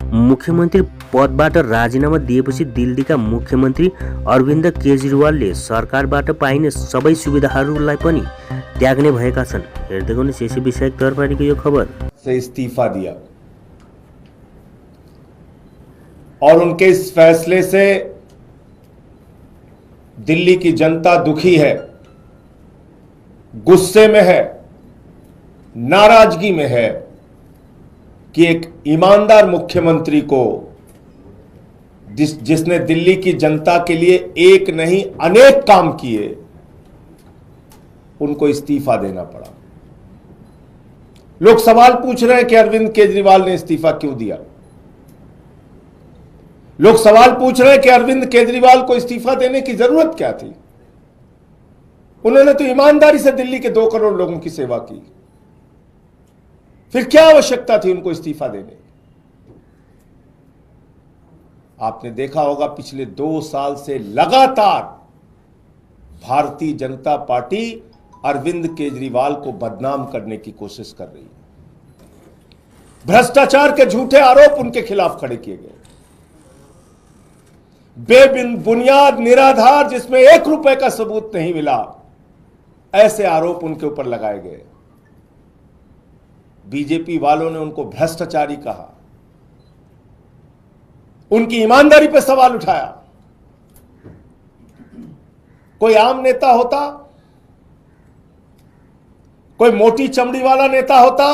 मुख्यमन्त्री पदबाट राजीनामा दिएपछि दिल्लीका मुख्यमन्त्री अरविन्द केजरीवालले सरकारबाट पाइने सबै सुविधाहरूलाई पनि त्याग्ने भएका छन्। हेर्दै गर्नुहोस् यसै विषयक तरबारीको यो खबर। से इस्तीफा दिया और उनके इस फैसले से दिल्ली की जनता दुखी है, गुस्से में है, नाराजगी में है कि एक ईमानदार मुख्यमंत्री को जिसने दिल्ली की जनता के लिए एक नहीं अनेक काम किए, उनको इस्तीफा देना पड़ा। लोग सवाल पूछ रहे हैं कि अरविंद केजरीवाल ने इस्तीफा क्यों दिया। लोग सवाल पूछ रहे हैं कि अरविंद केजरीवाल को इस्तीफा देने की जरूरत क्या थी। उन्होंने तो ईमानदारी से दिल्ली के 2 करोड़ लोगों की सेवा की, फिर क्या आवश्यकता थी उनको इस्तीफा देने की। आपने देखा होगा पिछले 2 साल से लगातार भारतीय जनता पार्टी अरविंद केजरीवाल को बदनाम करने की कोशिश कर रही है। भ्रष्टाचार के झूठे आरोप उनके खिलाफ खड़े किए गए, बेबुनियाद निराधार जिसमें 1 रुपए का सबूत नहीं मिला, ऐसे आरोप उनके ऊपर लगाए गए। बीजेपी वालों ने उनको भ्रष्टाचारी कहा, उनकी ईमानदारी पर सवाल उठाया। कोई आम नेता होता, कोई मोटी चमड़ी वाला नेता होता,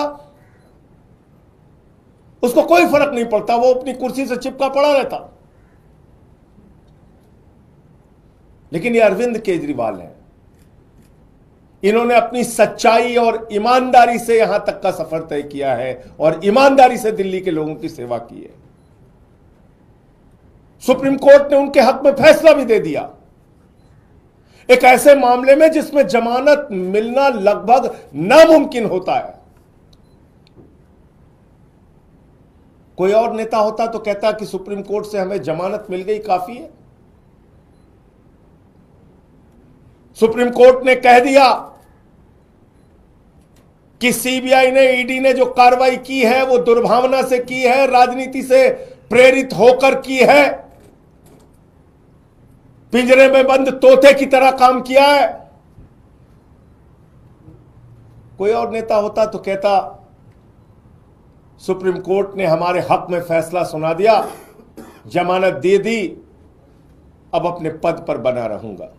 उसको कोई फर्क नहीं पड़ता, वो अपनी कुर्सी से चिपका पड़ा रहता। लेकिन ये अरविंद केजरीवाल हैं, इन्होंने अपनी सच्चाई और ईमानदारी से यहां तक का सफर तय किया है और ईमानदारी से दिल्ली के लोगों की सेवा की है। सुप्रीम कोर्ट ने उनके हक में फैसला भी दे दिया, एक ऐसे मामले में जिसमें जमानत मिलना लगभग नामुमकिन होता है। कोई और नेता होता तो कहता कि सुप्रीम कोर्ट से हमें जमानत मिल गई, काफी है। सुप्रीम कोर्ट ने कह दिया कि सीबीआई ने, ईडी ने जो कार्रवाई की है वो दुर्भावना से की है, राजनीति से प्रेरित होकर की है, पिंजरे में बंद तोते की तरह काम किया है। कोई और नेता होता तो कहता सुप्रीम कोर्ट ने हमारे हक में फैसला सुना दिया, जमानत दे दी, अब अपने पद पर बना रहूंगा।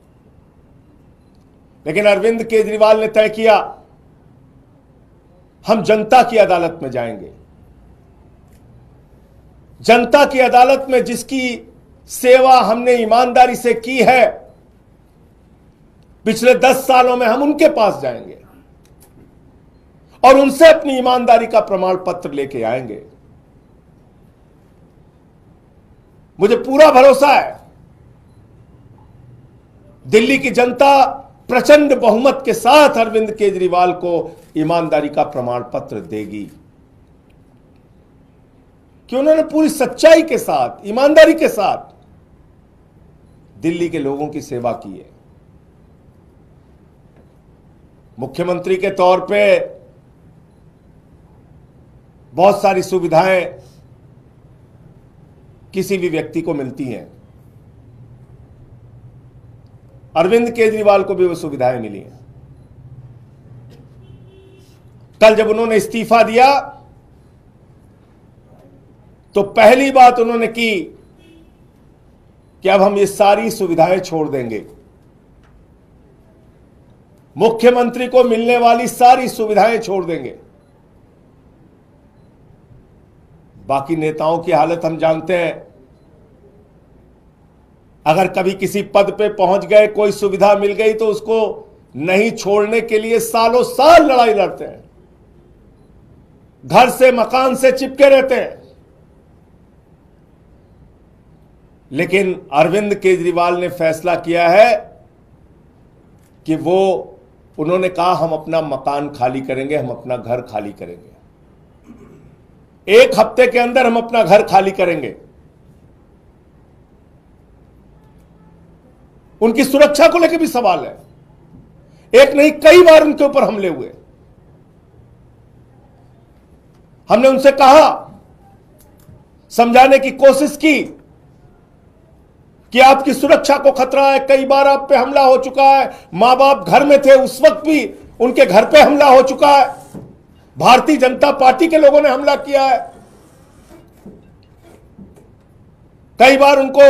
लेकिन अरविंद केजरीवाल ने तय किया हम जनता की अदालत में जाएंगे। जनता की अदालत में जिसकी सेवा हमने ईमानदारी से की है, पिछले 10 सालों में हम उनके पास जाएंगे और उनसे अपनी ईमानदारी का प्रमाण पत्र लेके आएंगे। मुझे पूरा भरोसा है दिल्ली की जनता प्रचंड बहुमत के साथ अरविंद केजरीवाल को ईमानदारी का प्रमाण पत्र देगी, कि उन्होंने पूरी सच्चाई के साथ, ईमानदारी के साथ दिल्ली के लोगों की सेवा की है। मुख्यमंत्री के तौर पे बहुत सारी सुविधाएं किसी भी व्यक्ति को मिलती हैं, अरविंद केजरीवाल को भी वो सुविधाएं मिली हैं। कल जब उन्होंने इस्तीफा दिया तो पहली बात उन्होंने की कि अब हम ये सारी सुविधाएं छोड़ देंगे, मुख्यमंत्री को मिलने वाली सारी सुविधाएं छोड़ देंगे। बाकी नेताओं की हालत हम जानते हैं, अगर कभी किसी पद पे पहुंच गए, कोई सुविधा मिल गई तो उसको नहीं छोड़ने के लिए सालों साल लड़ाई लड़ते हैं, घर से मकान से चिपके रहते हैं। लेकिन अरविंद केजरीवाल ने फैसला किया है कि उन्होंने कहा हम अपना मकान खाली करेंगे, हम अपना घर खाली करेंगे, 1 हफ्ते के अंदर हम अपना घर खाली करेंगे। उनकी सुरक्षा को लेकर भी सवाल है, एक नहीं कई बार उनके ऊपर हमले हुए। हमने उनसे कहा समझाने की कोशिश की कि आपकी सुरक्षा को खतरा है, कई बार आप पे हमला हो चुका है, मां बाप घर में थे उस वक्त भी उनके घर पे हमला हो चुका है, भारतीय जनता पार्टी के लोगों ने हमला किया है, कई बार उनको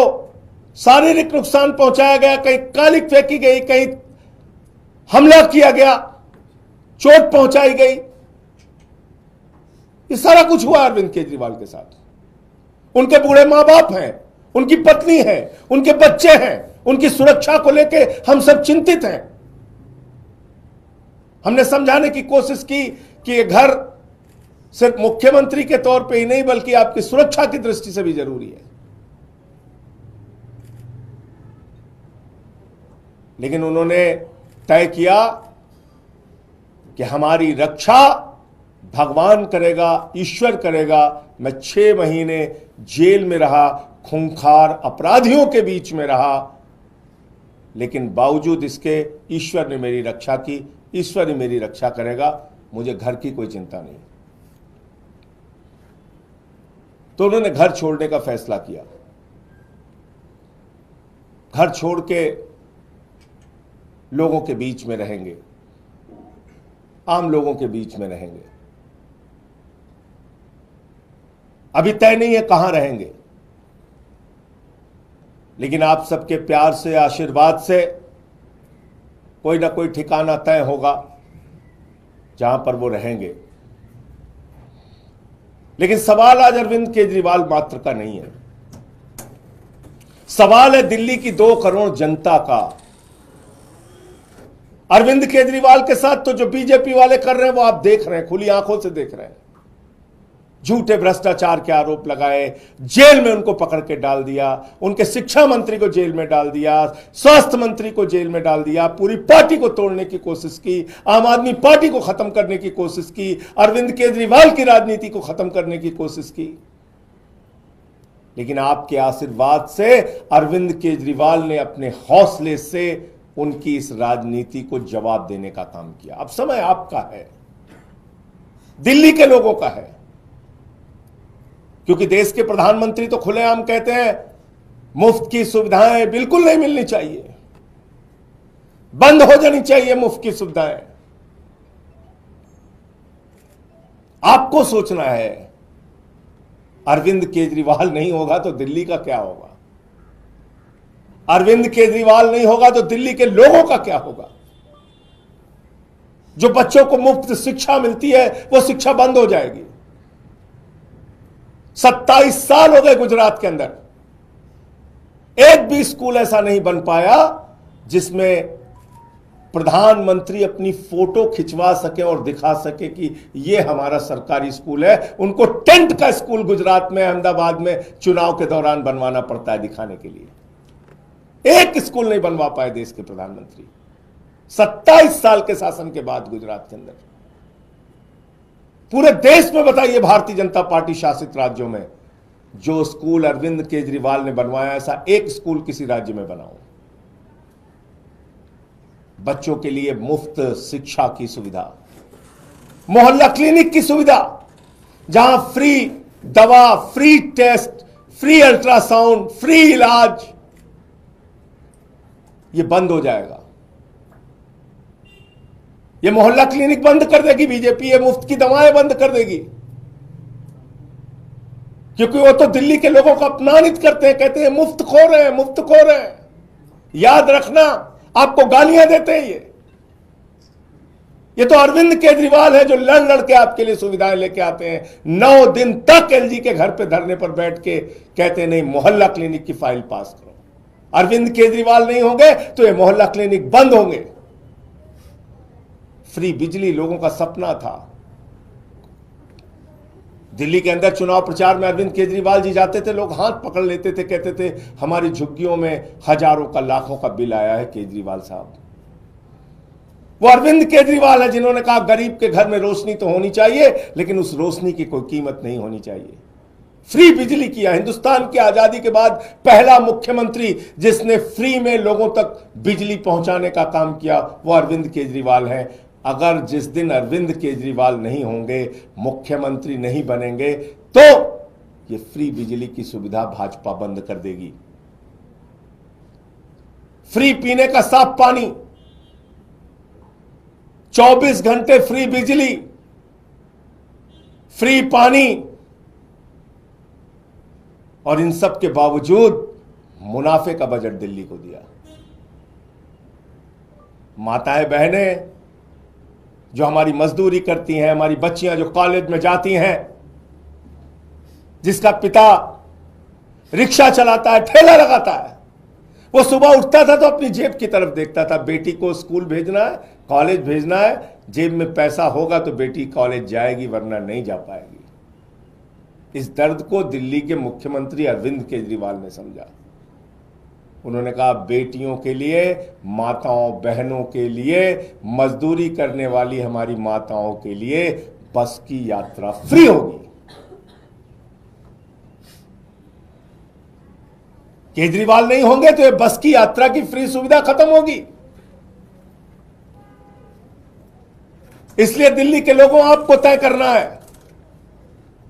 शारीरिक नुकसान पहुंचाया गया, कहीं कालिक फेंकी गई, कहीं हमला किया गया, चोट पहुंचाई गई। ये सारा कुछ हुआ अरविंद केजरीवाल के साथ। उनके बूढ़े मां बाप हैं, उनकी पत्नी है, उनके बच्चे हैं, उनकी सुरक्षा को लेके हम सब चिंतित हैं। हमने समझाने की कोशिश की कि ये घर सिर्फ मुख्यमंत्री के तौर पे ही नहीं बल्कि आपकी सुरक्षा की दृष्टि से भी जरूरी है। लेकिन उन्होंने तय किया कि हमारी रक्षा भगवान करेगा, ईश्वर करेगा। मैं 6 महीने जेल में रहा, खूंखार अपराधियों के बीच में रहा, लेकिन बावजूद इसके ईश्वर ने मेरी रक्षा की, ईश्वर ही मेरी रक्षा करेगा, मुझे घर की कोई चिंता नहीं। तो उन्होंने घर छोड़ने का फैसला किया। घर छोड़ के लोगों के बीच में रहेंगे, आम लोगों के बीच में रहेंगे। अभी तय नहीं है कहां रहेंगे, लेकिन आप सबके प्यार से, आशीर्वाद से कोई ना कोई ठिकाना तय होगा जहां पर वो रहेंगे। लेकिन सवाल आज अरविंद केजरीवाल मात्र का नहीं है, सवाल है दिल्ली की 2 करोड़ जनता का। अरविंद केजरीवाल के साथ तो जो बीजेपी वाले कर रहे हैं वो आप देख रहे हैं, खुली आंखों से देख रहे हैं। झूठे भ्रष्टाचार के आरोप लगाए, जेल में उनको पकड़ के डाल दिया, उनके शिक्षा मंत्री को जेल में डाल दिया, स्वास्थ्य मंत्री को जेल में डाल दिया, पूरी पार्टी को तोड़ने की कोशिश की, आम आदमी पार्टी को खत्म करने की कोशिश की, अरविंद केजरीवाल की राजनीति को खत्म करने की कोशिश की। लेकिन आपके आशीर्वाद से अरविंद केजरीवाल ने अपने हौसले से उनकी इस राजनीति को जवाब देने का काम किया। अब समय आपका है, दिल्ली के लोगों का है, क्योंकि देश के प्रधानमंत्री तो खुलेआम कहते हैं मुफ्त की सुविधाएं बिल्कुल नहीं मिलनी चाहिए, बंद हो जानी चाहिए मुफ्त की सुविधाएं। आपको सोचना है, अरविंद केजरीवाल नहीं होगा तो दिल्ली का क्या होगा, अरविंद केजरीवाल नहीं होगा तो दिल्ली के लोगों का क्या होगा। जो बच्चों को मुफ्त शिक्षा मिलती है वो शिक्षा बंद हो जाएगी। 27 साल हो गए गुजरात के अंदर, एक भी स्कूल ऐसा नहीं बन पाया जिसमें प्रधानमंत्री अपनी फोटो खिंचवा सके और दिखा सके कि यह हमारा सरकारी स्कूल है। उनको टेंट का स्कूल गुजरात में, अहमदाबाद में चुनाव के दौरान बनवाना पड़ता है दिखाने के लिए। एक स्कूल नहीं बनवा पाए देश के प्रधानमंत्री 27 साल के शासन के बाद गुजरात के अंदर। पूरे देश में बताइए, भारतीय जनता पार्टी शासित राज्यों में जो स्कूल अरविंद केजरीवाल ने बनवाया, ऐसा एक स्कूल किसी राज्य में बनाओ। बच्चों के लिए मुफ्त शिक्षा की सुविधा, मोहल्ला क्लिनिक की सुविधा, जहां फ्री दवा, free test, free ultrasound, free इलाज, ये बंद हो जाएगा। ये मोहल्ला क्लिनिक बंद कर देगी बीजेपी, ये मुफ्त की दवाएं बंद कर देगी, क्योंकि वो तो दिल्ली के लोगों को अपमानित करते हैं, कहते हैं मुफ्त खो रहे हैं, मुफ्त खो रहे हैं। याद रखना, आपको गालियां देते हैं ये तो अरविंद केजरीवाल है जो लड़ लड़ के आपके लिए सुविधाएं लेके आते हैं। 9 दिन तक एलजी के घर पे धरने पर बैठ के कहते हैं नहीं, मोहल्ला क्लिनिक की फाइल पास करो। अरविंद केजरीवाल नहीं होंगे तो ये मोहल्ला क्लिनिक बंद होंगे। फ्री बिजली लोगों का सपना था। दिल्ली के अंदर चुनाव प्रचार में अरविंद केजरीवाल जी जाते थे, लोग हाथ पकड़ लेते थे, कहते थे हमारी झुग्गियों में हजारों का, लाखों का बिल आया है केजरीवाल साहब। वो अरविंद केजरीवाल है जिन्होंने कहा गरीब के घर में रोशनी तो होनी चाहिए, लेकिन उस रोशनी की कोई कीमत नहीं होनी चाहिए। फ्री बिजली किया। हिंदुस्तान की आजादी के बाद पहला मुख्यमंत्री जिसने फ्री में लोगों तक बिजली पहुंचाने का काम किया वो अरविंद केजरीवाल है। अगर जिस दिन अरविंद केजरीवाल नहीं होंगे, मुख्यमंत्री नहीं बनेंगे, तो ये फ्री बिजली की सुविधा भाजपा बंद कर देगी। फ्री पीने का साफ पानी, 24 घंटे फ्री बिजली, फ्री पानी, और इन सब के बावजूद मुनाफे का बजट दिल्ली को दिया। माताएं बहनें जो हमारी मजदूरी करती हैं, हमारी बच्चियां जो कॉलेज में जाती हैं, जिसका पिता रिक्शा चलाता है, ठेला लगाता है, वो सुबह उठता था तो अपनी जेब की तरफ देखता था। बेटी को स्कूल भेजना है, कॉलेज भेजना है, जेब में पैसा होगा तो बेटी कॉलेज जाएगी, वरना नहीं जा पाएगी। इस दर्द को दिल्ली के मुख्यमंत्री अरविंद केजरीवाल ने समझा। उन्होंने कहा बेटियों के लिए, माताओं बहनों के लिए, मजदूरी करने वाली हमारी माताओं के लिए बस की यात्रा फ्री होगी। केजरीवाल नहीं होंगे तो ये बस की यात्रा की फ्री सुविधा खत्म होगी। इसलिए दिल्ली के लोगों आपको तय करना है,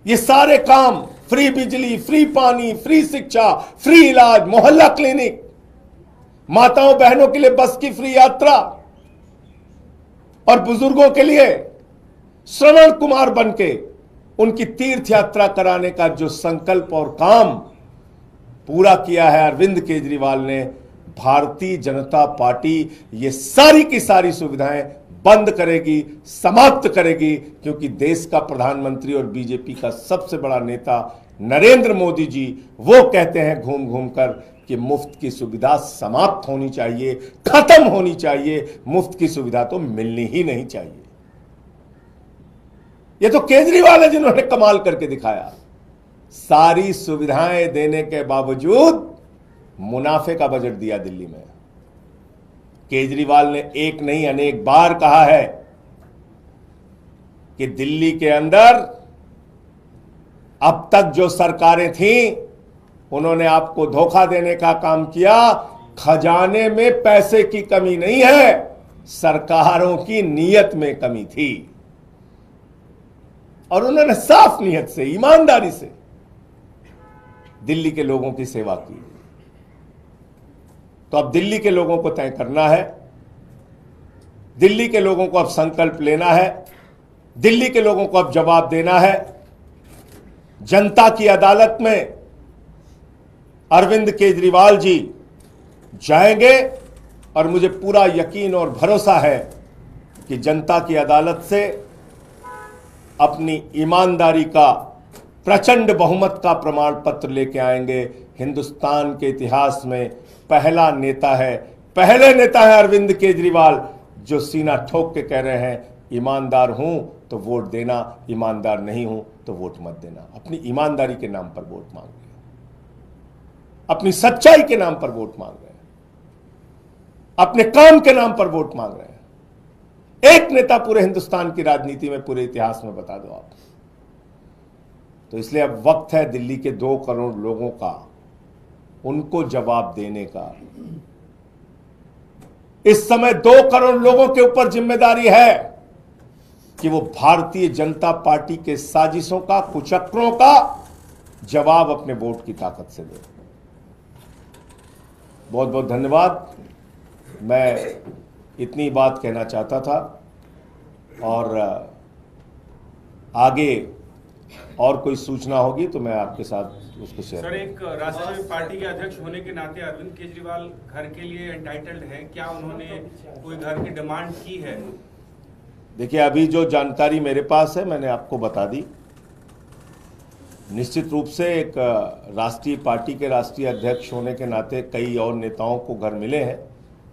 ये सारे काम, फ्री बिजली, फ्री पानी, फ्री शिक्षा, फ्री इलाज, मोहल्ला क्लिनिक, माताओं बहनों के लिए बस की फ्री यात्रा, और बुजुर्गों के लिए श्रवण कुमार बनके उनकी तीर्थ यात्रा कराने का जो संकल्प और काम पूरा किया है अरविंद केजरीवाल ने, भारतीय जनता पार्टी ये सारी की सारी सुविधाएं बंद करेगी, समाप्त करेगी, क्योंकि देश का प्रधानमंत्री और बीजेपी का सबसे बड़ा नेता नरेंद्र मोदी जी वो कहते हैं घूम घूम कर कि मुफ्त की सुविधा समाप्त होनी चाहिए, खत्म होनी चाहिए, मुफ्त की सुविधा तो मिलनी ही नहीं चाहिए। ये तो केजरीवाल है जिन्होंने कमाल करके दिखाया। सारी सुविधाएं देने के बावजूद मुनाफे का बजट दिया दिल्ली में। केजरीवाल ने एक नहीं अनेक बार कहा है कि दिल्ली के अंदर अब तक जो सरकारें थीं उन्होंने आपको धोखा देने का काम किया। खजाने में पैसे की कमी नहीं है, सरकारों की नीयत में कमी थी, और उन्होंने साफ नीयत से, ईमानदारी से दिल्ली के लोगों की सेवा की। तो अब दिल्ली के लोगों को तय करना है, दिल्ली के लोगों को अब संकल्प लेना है, दिल्ली के लोगों को अब जवाब देना है। जनता की अदालत में अरविंद केजरीवाल जी जाएंगे, और मुझे पूरा यकीन और भरोसा है कि जनता की अदालत से अपनी ईमानदारी का प्रचंड बहुमत का प्रमाण पत्र लेके आएंगे। हिंदुस्तान के इतिहास में पहला नेता है, पहले नेता है अरविंद केजरीवाल जो सीना ठोक के कह रहे हैं ईमानदार हूं तो वोट देना, ईमानदार नहीं हूं तो वोट मत देना। अपनी ईमानदारी के नाम पर वोट मांग रहे हैं, अपनी सच्चाई के नाम पर वोट मांग रहे हैं, अपने काम के नाम पर वोट मांग रहे हैं। एक नेता पूरे हिंदुस्तान की राजनीति में, पूरे इतिहास में बता दो आप। तो इसलिए अब वक्त है दिल्ली के 2 करोड़ लोगों का, उनको जवाब देने का। इस समय 2 करोड़ लोगों के ऊपर जिम्मेदारी है कि वो भारतीय जनता पार्टी के साजिशों का, कुचक्रों का जवाब अपने वोट की ताकत से दे। बहुत बहुत धन्यवाद। मैं इतनी बात कहना चाहता था, और आगे और कोई सूचना होगी तो मैं आपके साथ उसको शेयर सर, एक राष्ट्रीय पार्टी के अध्यक्ष होने के नाते अरविंद केजरीवाल घर के लिए एंटाइटल्ड है, क्या उन्होंने कोई घर की डिमांड की है? देखिए, अभी जो जानकारी मेरे पास है मैंने आपको बता दी। निश्चित रूप से एक राष्ट्रीय पार्टी के राष्ट्रीय अध्यक्ष होने के नाते कई और नेताओं को घर मिले हैं,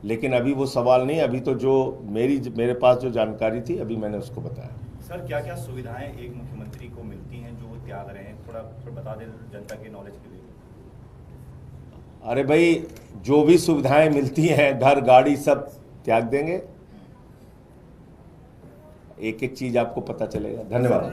लेकिन अभी वो सवाल नहीं। अभी तो जो मेरे पास जो जानकारी थी अभी मैंने उसको बताया। सर, क्या क्या सुविधाएं एक मुख्यमंत्री को मिलती हैं जो वो त्याग रहे हैं, थोड़ा बता दें जनता के नॉलेज के लिए। अरे भाई, जो भी सुविधाएं मिलती हैं, घर गाड़ी सब त्याग देंगे, एक एक चीज आपको पता चलेगा। धन्यवाद।